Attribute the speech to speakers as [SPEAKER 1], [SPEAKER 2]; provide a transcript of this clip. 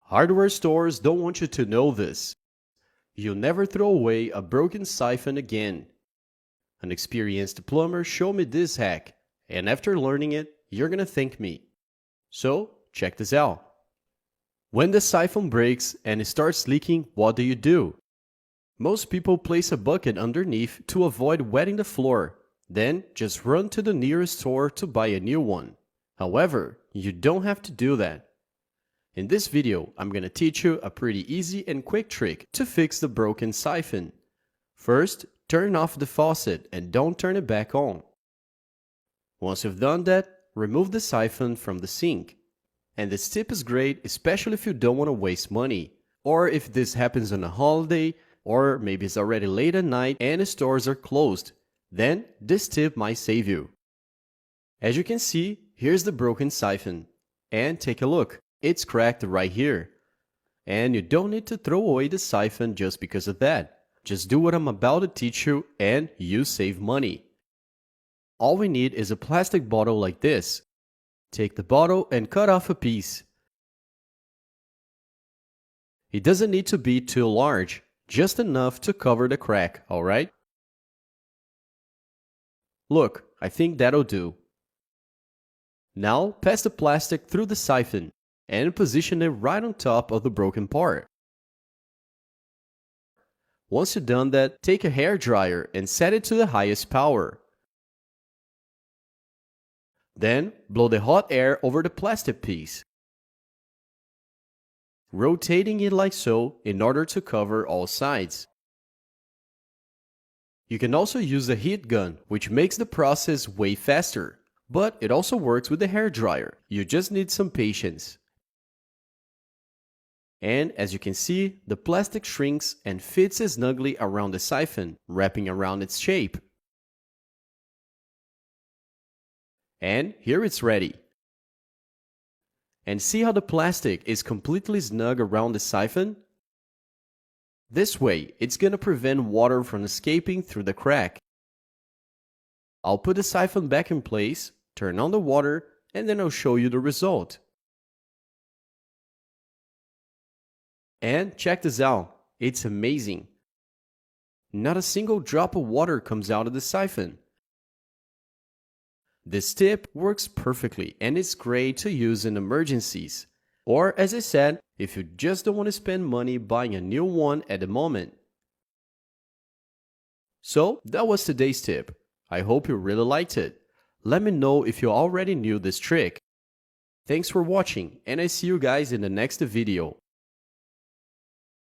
[SPEAKER 1] Hardware stores don't want you to know this. You'll never throw away a broken siphon again. An experienced plumber showed me this hack, and after learning it, you're gonna thank me. So, check this out. When the siphon breaks and it starts leaking, what do? Most people place a bucket underneath to avoid wetting the floor, then just run to the nearest store to buy a new one. However, you don't have to do that. In this video, I'm gonna teach you a pretty easy and quick trick to fix the broken siphon. First, turn off the faucet and don't turn it back on. Once you've done that, remove the siphon from the sink. And this tip is great, especially if you don't want to waste money, or if this happens on a holiday, or maybe it's already late at night and the stores are closed. Then this tip might save you. As you can see, here's the broken siphon. And take a look, it's cracked right here. And you don't need to throw away the siphon just because of that. Just do what I'm about to teach you and you save money. All we need is a plastic bottle like this. Take the bottle and cut off a piece. It doesn't need to be too large, just enough to cover the crack, alright? Look, I think that'll do. Now pass the plastic through the siphon and position it right on top of the broken part. Once you've done that, take a hairdryer and set it to the highest power. Then, blow the hot air over the plastic piece, rotating it like so in order to cover all sides. You can also use a heat gun, which makes the process way faster, but it also works with the hairdryer. You just need some patience. And as you can see, the plastic shrinks and fits snugly around the siphon, wrapping around its shape. And here it's ready. And see how the plastic is completely snug around the siphon? This way, it's gonna prevent water from escaping through the crack. I'll put the siphon back in place, turn on the water, and then I'll show you the result. And check this out, it's amazing. Not a single drop of water comes out of the siphon. This tip works perfectly and it's great to use in emergencies. Or as I said, if you just don't want to spend money buying a new one at the moment. So that was today's tip. I hope you really liked it. Let me know if you already knew this trick. Thanks for watching and I see you guys in the next video.